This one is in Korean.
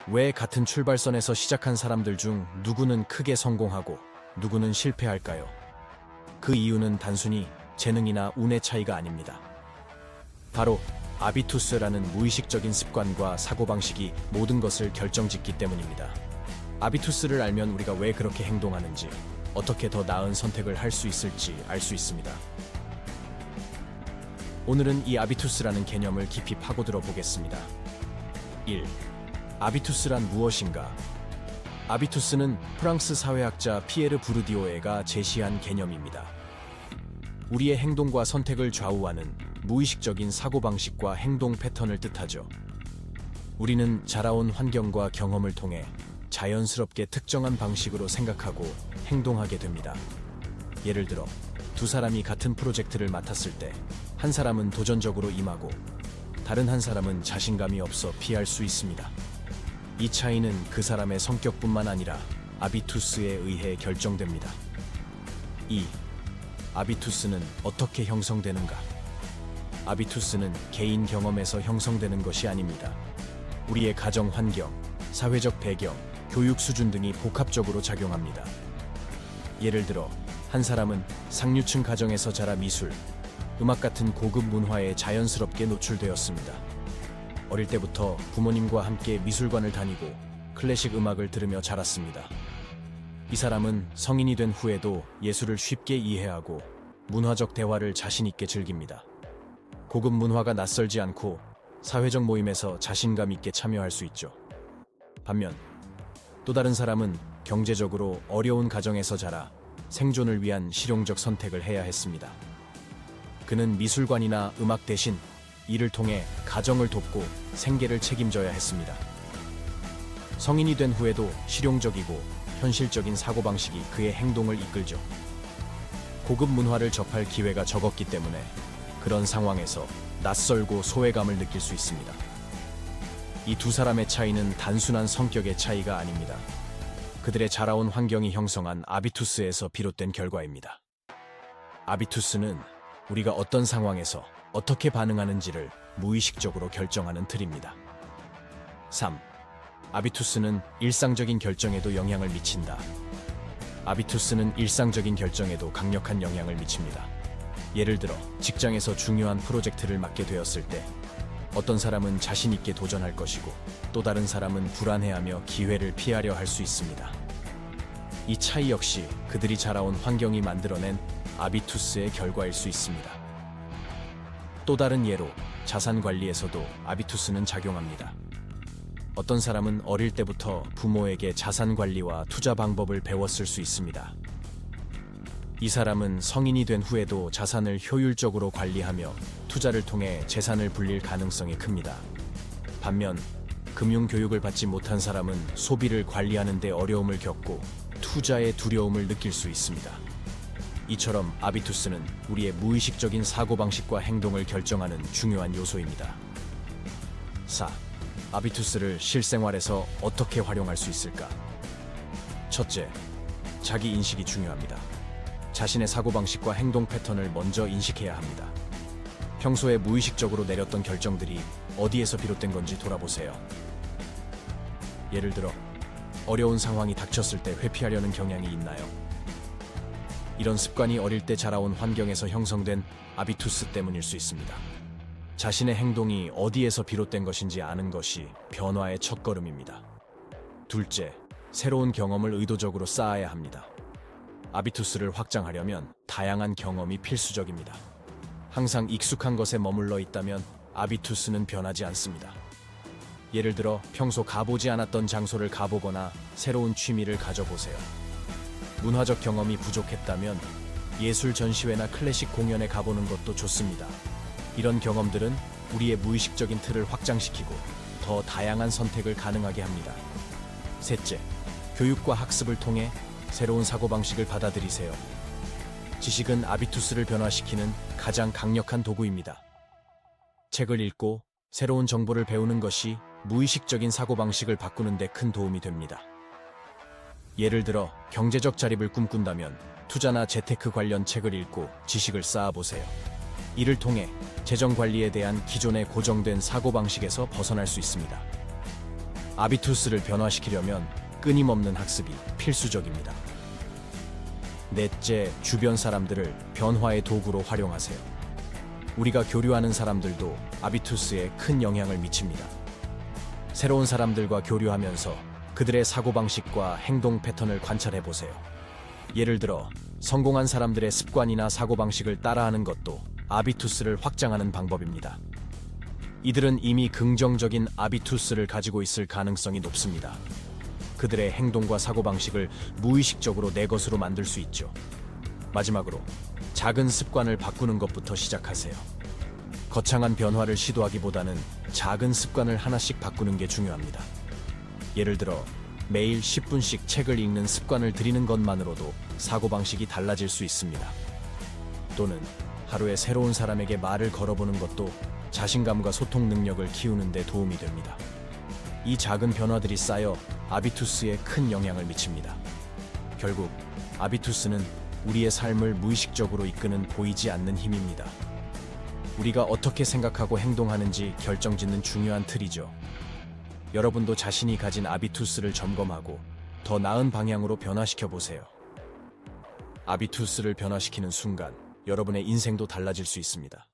왜 같은 출발선에서 시작한 사람들 중 누구는 크게 성공하고 누구는 실패할까요? 그 이유는 단순히 재능이나 운의 차이가 아닙니다. 바로 아비투스라는 무의식적인 습관과 사고방식이 모든 것을 결정짓기 때문입니다. 아비투스를 알면 우리가 왜 그렇게 행동하는지, 어떻게 더 나은 선택을 할 수 있을지 알 수 있습니다. 오늘은 이 아비투스라는 개념을 깊이 파고들어 보겠습니다. 1. 아비투스란 무엇인가? 아비투스는 프랑스 사회학자 피에르 부르디오에가 제시한 개념입니다. 우리의 행동과 선택을 좌우하는 무의식적인 사고방식과 행동 패턴을 뜻하죠. 우리는 자라온 환경과 경험을 통해 자연스럽게 특정한 방식으로 생각하고 행동하게 됩니다. 예를 들어, 두 사람이 같은 프로젝트를 맡았을 때 한 사람은 도전적으로 임하고 다른 한 사람은 자신감이 없어 피할 수 있습니다. 이 차이는 그 사람의 성격뿐만 아니라 아비투스에 의해 결정됩니다. 2. 아비투스는 어떻게 형성되는가? 아비투스는 개인 경험에서 형성되는 것이 아닙니다. 우리의 가정 환경, 사회적 배경, 교육 수준 등이 복합적으로 작용합니다. 예를 들어, 한 사람은 상류층 가정에서 자라 미술, 음악 같은 고급 문화에 자연스럽게 노출되었습니다. 어릴 때부터 부모님과 함께 미술관을 다니고 클래식 음악을 들으며 자랐습니다. 이 사람은 성인이 된 후에도 예술을 쉽게 이해하고 문화적 대화를 자신 있게 즐깁니다. 고급 문화가 낯설지 않고 사회적 모임에서 자신감 있게 참여할 수 있죠. 반면 또 다른 사람은 경제적으로 어려운 가정에서 자라 생존을 위한 실용적 선택을 해야 했습니다. 그는 미술관이나 음악 대신 이를 통해 가정을 돕고 생계를 책임져야 했습니다. 성인이 된 후에도 실용적이고 현실적인 사고방식이 그의 행동을 이끌죠. 고급 문화를 접할 기회가 적었기 때문에 그런 상황에서 낯설고 소외감을 느낄 수 있습니다. 이 두 사람의 차이는 단순한 성격의 차이가 아닙니다. 그들의 자라온 환경이 형성한 아비투스에서 비롯된 결과입니다. 아비투스는 우리가 어떤 상황에서 어떻게 반응하는지를 무의식적으로 결정하는 틀입니다. 3. 아비투스는 일상적인 결정에도 영향을 미친다. 아비투스는 일상적인 결정에도 강력한 영향을 미칩니다. 예를 들어, 직장에서 중요한 프로젝트를 맡게 되었을 때 어떤 사람은 자신 있게 도전할 것이고 또 다른 사람은 불안해하며 기회를 피하려 할 수 있습니다. 이 차이 역시 그들이 자라온 환경이 만들어낸 아비투스의 결과일 수 있습니다. 또 다른 예로 자산 관리에서도 아비투스는 작용합니다. 어떤 사람은 어릴 때부터 부모에게 자산 관리와 투자 방법을 배웠을 수 있습니다. 이 사람은 성인이 된 후에도 자산을 효율적으로 관리하며 투자를 통해 재산을 불릴 가능성이 큽니다. 반면 금융 교육을 받지 못한 사람은 소비를 관리하는 데 어려움을 겪고 투자의 두려움을 느낄 수 있습니다. 이처럼 아비투스는 우리의 무의식적인 사고방식과 행동을 결정하는 중요한 요소입니다. 4. 아비투스를 실생활에서 어떻게 활용할 수 있을까? 첫째, 자기 인식이 중요합니다. 자신의 사고방식과 행동 패턴을 먼저 인식해야 합니다. 평소에 무의식적으로 내렸던 결정들이 어디에서 비롯된 건지 돌아보세요. 예를 들어, 어려운 상황이 닥쳤을 때 회피하려는 경향이 있나요? 이런 습관이 어릴 때 자라온 환경에서 형성된 아비투스 때문일 수 있습니다. 자신의 행동이 어디에서 비롯된 것인지 아는 것이 변화의 첫걸음입니다. 둘째, 새로운 경험을 의도적으로 쌓아야 합니다. 아비투스를 확장하려면 다양한 경험이 필수적입니다. 항상 익숙한 것에 머물러 있다면 아비투스는 변하지 않습니다. 예를 들어, 평소 가보지 않았던 장소를 가보거나 새로운 취미를 가져보세요. 문화적 경험이 부족했다면 예술 전시회나 클래식 공연에 가보는 것도 좋습니다. 이런 경험들은 우리의 무의식적인 틀을 확장시키고 더 다양한 선택을 가능하게 합니다. 셋째, 교육과 학습을 통해 새로운 사고방식을 받아들이세요. 지식은 아비투스를 변화시키는 가장 강력한 도구입니다. 책을 읽고 새로운 정보를 배우는 것이 무의식적인 사고방식을 바꾸는 데 큰 도움이 됩니다. 예를 들어, 경제적 자립을 꿈꾼다면 투자나 재테크 관련 책을 읽고 지식을 쌓아보세요. 이를 통해 재정 관리에 대한 기존의 고정된 사고방식에서 벗어날 수 있습니다. 아비투스를 변화시키려면 끊임없는 학습이 필수적입니다. 넷째, 주변 사람들을 변화의 도구로 활용하세요. 우리가 교류하는 사람들도 아비투스에 큰 영향을 미칩니다. 새로운 사람들과 교류하면서 그들의 사고방식과 행동 패턴을 관찰해 보세요. 예를 들어, 성공한 사람들의 습관이나 사고방식을 따라하는 것도 아비투스를 확장하는 방법입니다. 이들은 이미 긍정적인 아비투스를 가지고 있을 가능성이 높습니다. 그들의 행동과 사고방식을 무의식적으로 내 것으로 만들 수 있죠. 마지막으로, 작은 습관을 바꾸는 것부터 시작하세요. 거창한 변화를 시도하기보다는 작은 습관을 하나씩 바꾸는 게 중요합니다. 예를 들어, 매일 10분씩 책을 읽는 습관을 들이는 것만으로도 사고방식이 달라질 수 있습니다. 또는 하루에 새로운 사람에게 말을 걸어보는 것도 자신감과 소통 능력을 키우는 데 도움이 됩니다. 이 작은 변화들이 쌓여 아비투스에 큰 영향을 미칩니다. 결국 아비투스는 우리의 삶을 무의식적으로 이끄는 보이지 않는 힘입니다. 우리가 어떻게 생각하고 행동하는지 결정짓는 중요한 틀이죠. 여러분도 자신이 가진 아비투스를 점검하고 더 나은 방향으로 변화시켜 보세요. 아비투스를 변화시키는 순간 여러분의 인생도 달라질 수 있습니다.